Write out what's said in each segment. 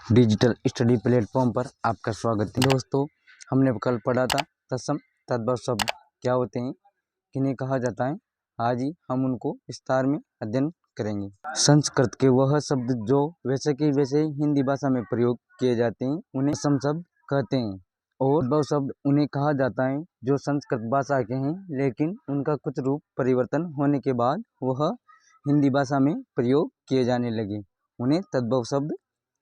Digital study platform पर आपका स्वागत है। दोस्तों, हमने कल पढ़ा था तत्सम तद्भव शब्द क्या होते हैं, किन्हें कहा जाता है। आज ही हम उनको विस्तार में अध्ययन करेंगे। संस्कृत के वह शब्द जो वैसे के वैसे हिंदी भाषा में प्रयोग किए जाते हैं उन्हें तत्सम शब्द कहते हैं, और तद्भव शब्द उन्हें कहा जाता है जो संस्कृत भाषा के हैं लेकिन उनका कुछ रूप परिवर्तन होने के बाद वह हिंदी भाषा में प्रयोग किए जाने लगे, उन्हें तद्भव शब्द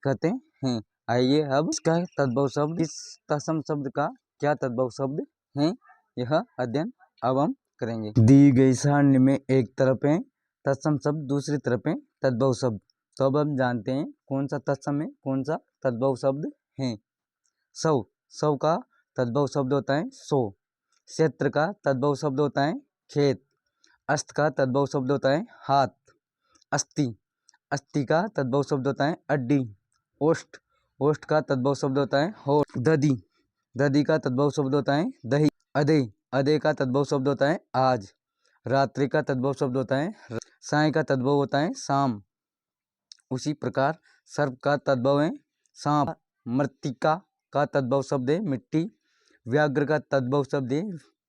कहते हैं। आइए अब इसका तद्भव शब्द, इस तत्सम शब्द का क्या तद्भव शब्द है, यह अध्ययन अब हम करेंगे। दी गई सारणी में एक तरफ है तत्सम शब्द, दूसरी तरफ है तद्भव शब्द। तो अब हम जानते हैं कौन सा तत्सम है, कौन सा तद्भव शब्द है। सौ, सौ का तद्भव शब्द होता है सौ। क्षेत्र का तद्भव शब्द होता है खेत। अस्त का तद्भव शब्द होता है हाथ। अस्थि, अस्थि का तद्भव शब्द होता है अड्डी। ओष्ठ, ओष्ठ का तद्भव शब्द होता है होठ। दधी, दधी का तद्भव शब्द होता है दही। अधे, अधे का तद्भव शब्द होता है आज। रात्रि का तद्भव शब्द होता है साय का तद्भव होता है शाम। उसी प्रकार सर्प का तद्भव है सांप। मृत्तिका का तद्भव शब्द है मिट्टी। व्याघ्र का तद्भव शब्द है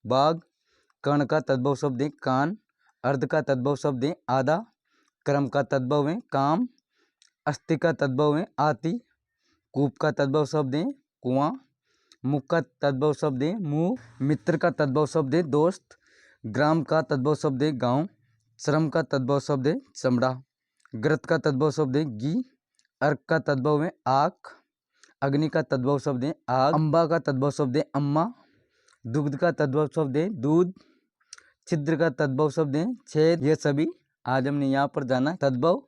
बाघ। कर्ण का तद्भव शब्द है कान। अर्ध का तद्भव शब्द है आधा। क्रम का तद्भव है काम। अस्थि का तद्भव है आती। कूप का तद्भव शब्द है कुआं। मुख का तद्भव शब्द है मुंह। मित्र का तद्भव शब्द है दोस्त। ग्राम का तद्भव शब्द है गांव। श्रम का तद्भव शब्द है चमड़ा। घृत का तद्भव शब्द है घी। अर्क का तद्भव है आख। अग्नि का तद्भव शब्द है आग। अम्बा का तद्भव शब्द है अम्मा। दुग्ध का तद्भव शब्द है दूध। छिद्र का तद्भव शब्द है छेद। ये सभी आज हमने यहाँ पर जाना तद्भव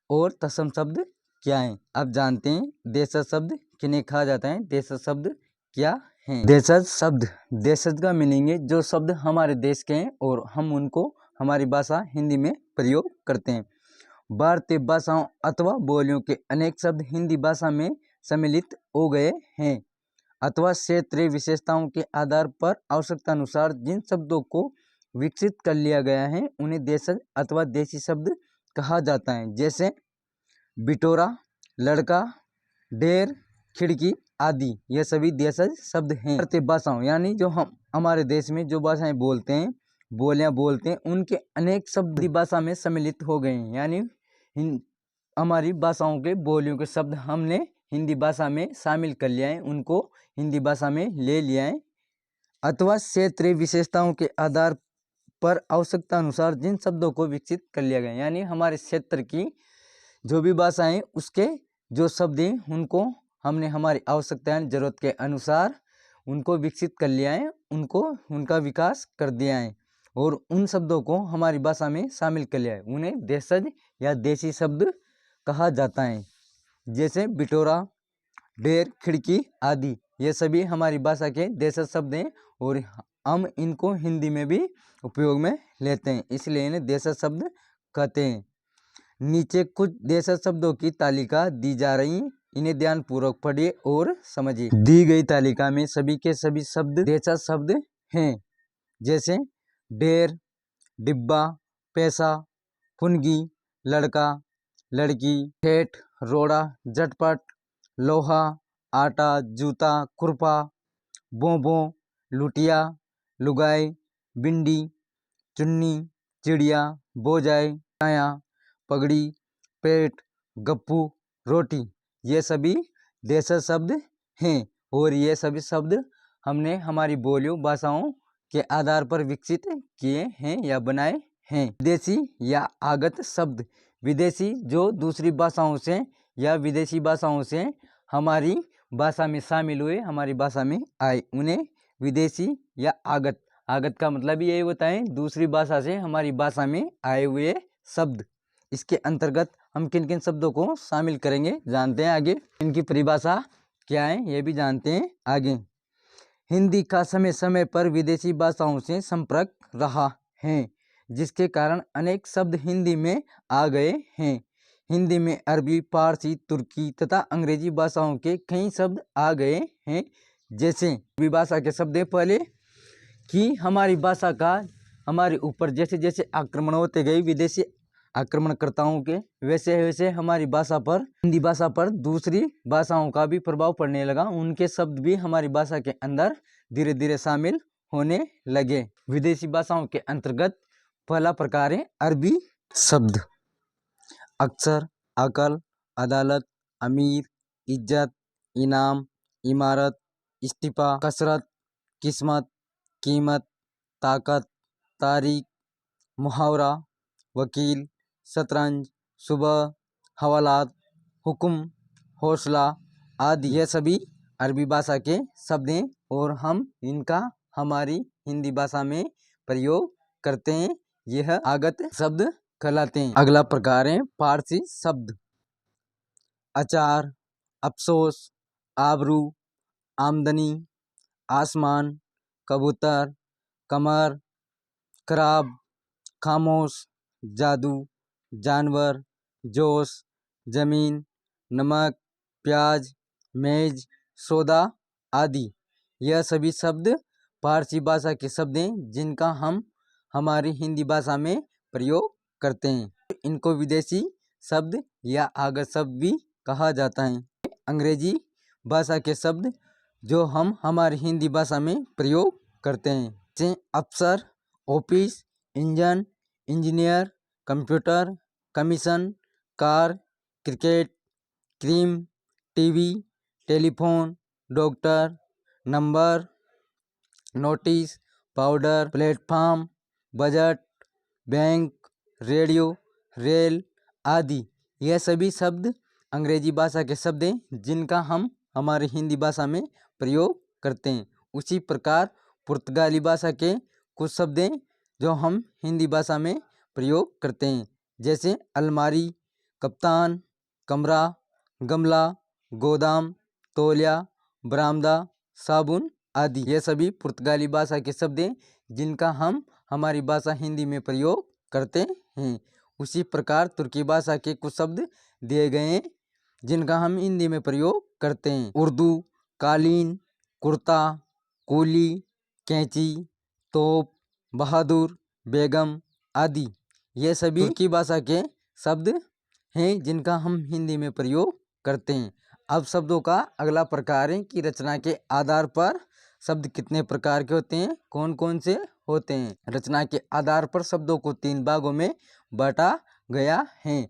और तत्सम शब्द क्या है। अब जानते हैं देशज शब्द किन्हें कहा जाता है, देशज शब्द क्या है। देशज शब्द, देशज का मीनिंग है जो शब्द हमारे देश के हैं और हम उनको हमारी भाषा हिंदी में प्रयोग करते हैं। भारतीय भाषाओं अथवा बोलियों के अनेक शब्द हिंदी भाषा में सम्मिलित हो गए हैं अथवा क्षेत्रीय विशेषताओं के आधार पर आवश्यकता अनुसार जिन शब्दों को विकसित कर लिया गया है उन्हें देशज अथवा देशी शब्द कहा जाता है। जैसे बिटोरा, लड़का, ढेर, खिड़की आदि, ये सभी देशज शब्द हैं। भारतीय भाषाओं यानी जो हम हमारे देश में जो भाषाएं बोलते हैं, बोलियां बोलते हैं, उनके अनेक शब्द हिंदी भाषा में सम्मिलित हो गए हैं। यानी हमारी भाषाओं के बोलियों के शब्द हमने हिंदी भाषा में शामिल कर लिया है, उनको हिंदी भाषा में ले लिया है। अथवा क्षेत्रीय विशेषताओं के आधार पर आवश्यकता अनुसार जिन शब्दों को विकसित कर लिया गया, यानी हमारे क्षेत्र की जो भी भाषाएं उसके जो शब्द हैं उनको हमने हमारी आवश्यकता जरूरत के अनुसार उनको विकसित कर लिया है, उनको उनका विकास कर दिया है और उन शब्दों को हमारी भाषा में शामिल कर लिया है, उन्हें देशज या देशी शब्द कहा जाता है। जैसे बिटोरा, ढेर, खिड़की आदि, ये सभी हमारी भाषा के देशज शब्द हैं और हम इनको हिंदी में भी उपयोग में लेते हैं, इसलिए इन्हें देशज शब्द कहते हैं। नीचे कुछ देशज शब्दों की तालिका दी जा रही है, इन्हें ध्यानपूर्वक पढ़िए और समझिए। दी गई तालिका में सभी के सभी शब्द देशज शब्द हैं। जैसे ढेर, डिब्बा, पैसा, फुनगी, लड़का, लड़की, ठेठ, रोड़ा, झटपट, लोहा, आटा, जूता, खुरपा, बोंबो, लुटिया, लुगाई, बिंडी, चुन्नी, चिड़िया, बोजाई, छाया, पगड़ी, पेट, गप्पू, रोटी, ये सभी देशज शब्द हैं और ये सभी शब्द हमने हमारी बोलियों भाषाओं के आधार पर विकसित किए हैं या बनाए हैं। विदेशी या आगत शब्द, विदेशी जो दूसरी भाषाओं से या विदेशी भाषाओं से हमारी भाषा में शामिल हुए, हमारी भाषा में आए, उन्हें विदेशी या आगत, आगत का मतलब यही होता है दूसरी भाषा से हमारी भाषा में आए हुए शब्द। इसके अंतर्गत हम किन किन शब्दों को शामिल करेंगे जानते हैं आगे। इनकी परिभाषा क्या है ये भी जानते हैं आगे। हिंदी का समय समय पर विदेशी भाषाओं से संपर्क रहा है जिसके कारण अनेक शब्द हिंदी में आ गए हैं। हिंदी में अरबी, फारसी, तुर्की तथा अंग्रेजी भाषाओं के कई शब्द आ गए हैं। जैसे भाषा के शब्द है पहले कि हमारी भाषा का हमारे ऊपर जैसे जैसे आक्रमण होते गए, विदेशी आक्रमणकर्ताओं के, वैसे वैसे हमारी भाषा पर, हिंदी भाषा पर दूसरी भाषाओं का भी प्रभाव पड़ने लगा। उनके शब्द भी हमारी भाषा के अंदर धीरे धीरे शामिल होने लगे। विदेशी भाषाओं के अंतर्गत पहला प्रकार है अरबी शब्द। अक्सर, अकल, अदालत, अमीर, इज्जत, इनाम, इमारत, इस्तीफा, कसरत, किस्मत, कीमत, ताकत, तारीख, मुहावरा, वकील, शतरंज, सुबह, हवालात, हुक्म, हौसला आदि ये सभी अरबी भाषा के शब्द हैं और हम इनका हमारी हिंदी भाषा में प्रयोग करते हैं। यह आगत शब्द कहलाते हैं। अगला प्रकार है फारसी शब्द। अचार, अफसोस, आबरू, आमदनी, आसमान, कबूतर, कमर, खराब, खामोश, जादू, जानवर, जोश, जमीन, नमक, प्याज, मेज, सौदा आदि यह सभी शब्द फारसी भाषा के शब्द हैं जिनका हम हमारी हिंदी भाषा में प्रयोग करते हैं। इनको विदेशी शब्द या आगत शब्द भी कहा जाता है। अंग्रेजी भाषा के शब्द जो हम हमारी हिंदी भाषा में प्रयोग करते हैं, जैसे अफसर, office, engine, engineer, computer, commission, car, cricket, cream, TV, telephone, doctor, number, notice, powder, platform, budget, bank, radio, rail आदि यह सभी शब्द अंग्रेजी भाषा के शब्द हैं जिनका हम हमारी हिंदी भाषा में प्रयोग करते हैं। उसी प्रकार पुर्तगाली भाषा के कुछ शब्द हैं जो हम हिंदी भाषा में प्रयोग करते हैं, जैसे अलमारी, कप्तान, कमरा, गमला, गोदाम, तौलिया, बरामदा, साबुन आदि ये सभी पुर्तगाली भाषा के शब्द हैं जिनका हम हमारी भाषा हिंदी में प्रयोग करते हैं। उसी प्रकार तुर्की भाषा के कुछ शब्द दिए गए हैं जिनका हम हिंदी में प्रयोग करते हैं। उर्दू, कालीन, कुर्ता, कूली, कैंची, तोप, बहादुर, बेगम आदि ये सभी तुर्की भाषा के शब्द हैं जिनका हम हिंदी में प्रयोग करते हैं। अब शब्दों का अगला प्रकार है कि रचना के आधार पर शब्द कितने प्रकार के होते हैं, कौन कौन से होते हैं। रचना के आधार पर शब्दों को 3 भागों में बांटा गया है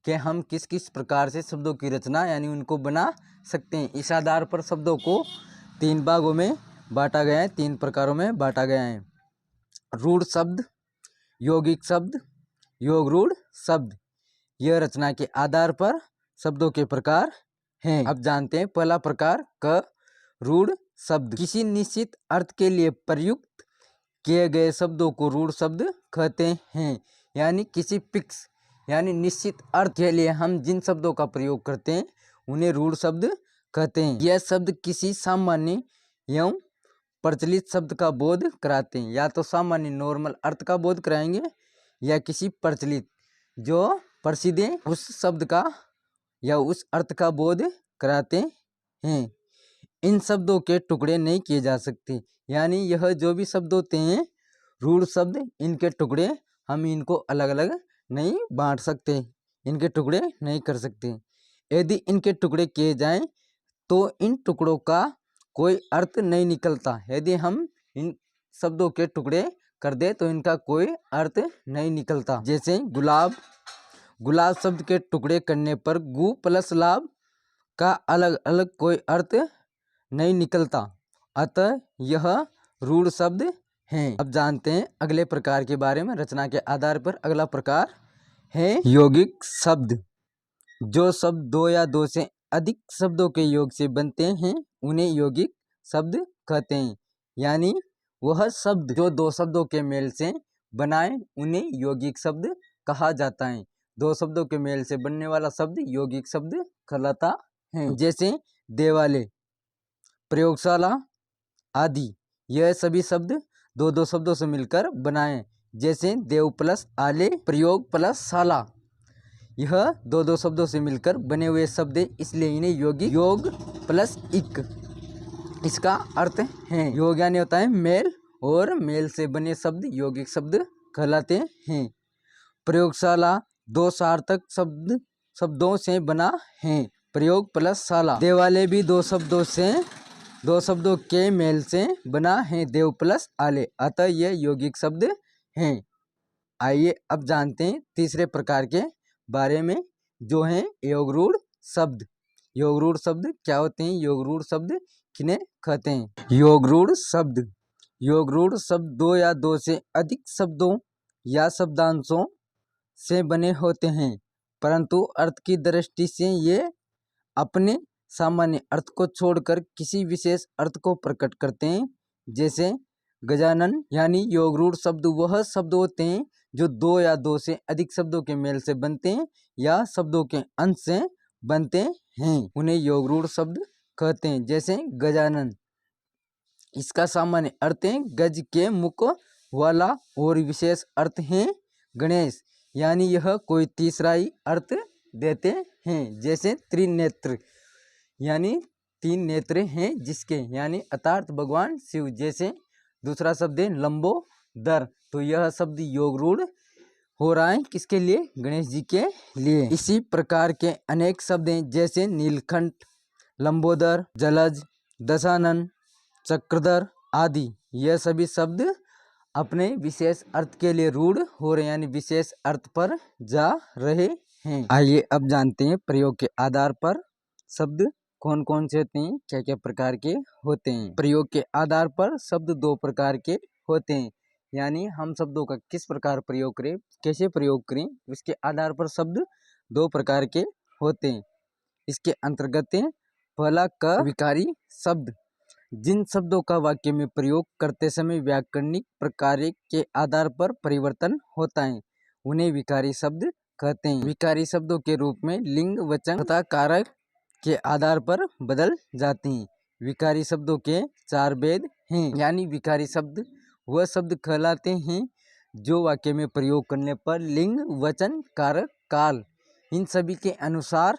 कि हम किस किस प्रकार से शब्दों की रचना यानी उनको बना सकते हैं। इस आधार पर शब्दों को 3 भागों में बांटा गया है, 3 प्रकारों में बांटा गया है। रूढ़ शब्द, यौगिक शब्द, योग रूढ़ शब्द, यह रचना के आधार पर शब्दों के प्रकार हैं। अब जानते हैं पहला प्रकार क रूढ़ शब्द। किसी निश्चित अर्थ के लिए प्रयुक्त किए गए शब्दों को रूढ़ शब्द कहते हैं। यानी किसी फिक्स यानी निश्चित अर्थ के लिए हम जिन शब्दों का प्रयोग करते हैं उन्हें रूढ़ शब्द कहते हैं। यह शब्द किसी सामान्य एवं प्रचलित शब्द का बोध कराते हैं, या तो सामान्य नॉर्मल अर्थ का बोध कराएंगे या किसी प्रचलित जो प्रसिद्ध है उस शब्द का या उस अर्थ का बोध कराते हैं। इन शब्दों के टुकड़े नहीं किए जा सकते, यानी यह जो भी शब्द होते हैं रूढ़ शब्द, इनके टुकड़े हम इनको अलग अलग नहीं बांट सकते, इनके टुकड़े नहीं कर सकते। यदि इनके टुकड़े किए जाएं तो इन टुकड़ों का कोई अर्थ नहीं निकलता। यदि हम इन शब्दों के टुकड़े कर दे तो इनका कोई अर्थ नहीं निकलता। जैसे गुलाब, गुलाब शब्द के टुकड़े करने पर गु प्लस लाभ का अलग अलग कोई अर्थ नहीं निकलता, अतः यह रूढ़ शब्द हैं। अब जानते हैं अगले प्रकार के बारे में। रचना के आधार पर अगला प्रकार है यौगिक शब्द। जो शब्द 2 या 2 से अधिक शब्दों के योग से बनते हैं उन्हें यौगिक शब्द कहते हैं। यानी वह शब्द जो 2 शब्दों के मेल से बनाए उन्हें यौगिक शब्द कहा जाता है। 2 शब्दों के मेल से बनने वाला शब्द यौगिक शब्द कहलाता है। जैसे देवालय, प्रयोगशाला आदि यह सभी शब्द 2 शब्दों से मिलकर बनाए। जैसे देव प्लस आले, प्रयोग प्लस शाला, यह 2 शब्दों से मिलकर बने हुए शब्द है, इसलिए इन्हें यौगिक, योग प्लस इक इसका अर्थ है। योग यानी होता है मेल, और मेल से बने शब्द यौगिक शब्द कहलाते हैं। प्रयोगशाला दो सार्थक शब्दों से बना है। प्रयोग प्लस शाला। देवालय भी दो शब्दों के मेल से बना है। देव प्लस आले, अतः यह यौगिक शब्द हैं। आइए अब जानते हैं तीसरे प्रकार के बारे में, जो हैं योगरूढ़ शब्द। योगरूढ़ शब्द क्या होते हैं? योगरूढ़ शब्द किन्हें कहते हैं? योगरूढ़ शब्द दो या दो से अधिक शब्दों या शब्दांशों से बने होते हैं, परंतु अर्थ की दृष्टि से ये अपने सामान्य अर्थ को छोड़कर किसी विशेष अर्थ को प्रकट करते हैं। जैसे गजानन, यानी योगरूढ़ शब्द वह शब्द होते हैं जो दो या दो से अधिक शब्दों के मेल से बनते हैं या शब्दों के अंश से बनते हैं, उन्हें योगरूढ़ शब्द कहते हैं। जैसे गजानन, इसका सामान्य अर्थ है गज के मुख वाला, और विशेष अर्थ है गणेश, यानी यह कोई तीसरा ही अर्थ देते हैं। जैसे त्रिनेत्र, यानी तीन नेत्र हैं जिसके, यानी अर्थात भगवान शिव। जैसे दूसरा शब्द है लंबोदर, तो यह शब्द योगरूढ़ हो रहा है किसके लिए? गणेश जी के लिए। इसी प्रकार के अनेक शब्द हैं, जैसे नीलकंठ, लंबोदर, जलज, दशानन, चक्रधर आदि। यह सभी शब्द अपने विशेष अर्थ के लिए रूढ़ हो रहे हैं, यानी विशेष अर्थ पर जा रहे हैं। आइए अब जानते हैं प्रयोग के आधार पर शब्द कौन कौन से होते हैं, क्या क्या प्रकार के होते हैं। प्रयोग के आधार पर शब्द दो प्रकार के होते हैं, यानी हम शब्दों का किस प्रकार प्रयोग करें, कैसे प्रयोग करें, उसके आधार पर शब्द दो प्रकार के होते हैं। इसके अंतर्गत है पहला क विकारी शब्द। जिन शब्दों का वाक्य में प्रयोग करते समय व्याकरणिक प्रकार के आधार पर परिवर्तन होता है, उन्हें विकारी शब्द कहते हैं। विकारी शब्दों के रूप में लिंग, वचन तथा कारक के आधार पर बदल जाते हैं। विकारी शब्दों के चार भेद हैं, यानी विकारी शब्द वह शब्द कहलाते हैं जो वाक्य में प्रयोग करने पर लिंग, वचन, कारक, काल इन सभी के अनुसार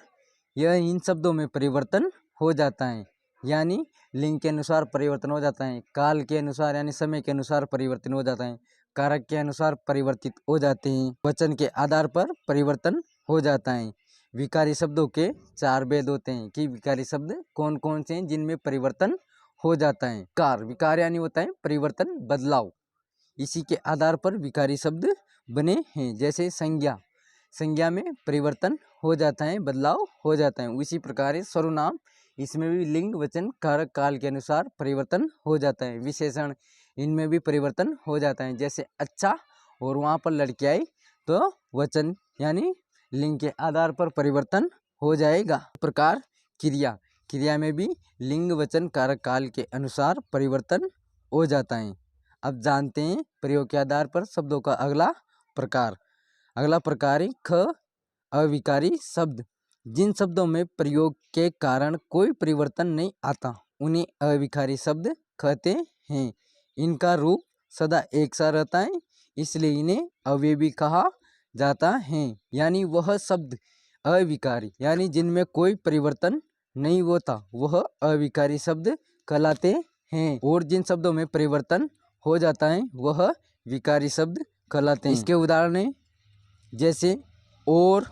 यह इन शब्दों में परिवर्तन हो जाता है। यानी लिंग के अनुसार परिवर्तन हो जाता है, काल के अनुसार यानी समय के अनुसार परिवर्तन हो जाता है, कारक के अनुसार परिवर्तित हो जाते हैं, वचन के आधार पर परिवर्तन हो जाता है। विकारी शब्दों के चार भेद होते हैं कि विकारी शब्द कौन कौन से हैं जिनमें परिवर्तन हो जाता है। विकार यानी होता है परिवर्तन, बदलाव, इसी के आधार पर विकारी शब्द बने हैं। जैसे संज्ञा में परिवर्तन हो जाता है, बदलाव हो जाता है। उसी प्रकार सर्वनाम, इसमें भी लिंग, वचन, कारक, काल के अनुसार परिवर्तन हो जाता है। विशेषण, इनमें भी परिवर्तन हो जाता है। जैसे अच्छा, और वहाँ पर लड़की आई तो वचन यानी लिंग के आधार पर परिवर्तन हो जाएगा। प्रकार क्रिया में भी लिंग, वचन, कारक, काल के अनुसार परिवर्तन हो जाता है। अब जानते हैं प्रयोग के आधार पर शब्दों का अगला प्रकार है ख अविकारी शब्द। जिन शब्दों में प्रयोग के कारण कोई परिवर्तन नहीं आता, उन्हें अविकारी शब्द कहते हैं। इनका रूप सदा एक सा रहता है, इसलिए इन्हें अवयवी कहा जाता है। यानी वह शब्द अविकारी, यानी जिनमें कोई परिवर्तन नहीं होता, वह अविकारी शब्द कहलाते हैं। और जिन शब्दों में परिवर्तन हो जाता है, वह विकारी शब्द कहलाते हैं। इसके उदाहरण हैं जैसे और,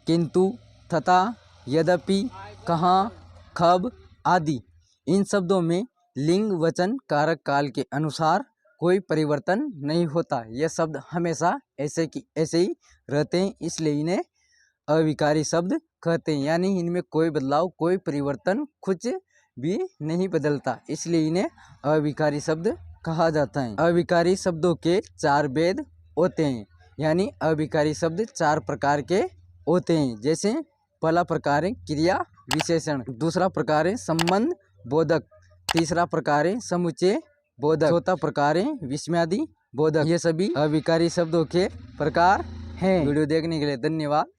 किंतु, तथा, यद्यपि, कहाँ, खब आदि। इन शब्दों में लिंग, वचन, कारक, काल के अनुसार कोई परिवर्तन नहीं होता। यह शब्द हमेशा ऐसे ही रहते हैं, इसलिए इन्हें अविकारी शब्द कहते हैं। यानी इनमें कोई बदलाव, कोई परिवर्तन कुछ भी नहीं बदलता, इसलिए इन्हें अविकारी शब्द कहा जाता है। अविकारी शब्दों के चार भेद होते हैं, यानी अविकारी शब्द चार प्रकार के होते हैं। जैसे पहला प्रकार है क्रिया विशेषण, दूसरा प्रकार है संबंध बोधक, तीसरा प्रकार है समुच्चय बोधक, चौथा प्रकार है विस्मयादि बोधक। ये सभी अविकारी शब्दों के प्रकार हैं। वीडियो देखने के लिए धन्यवाद।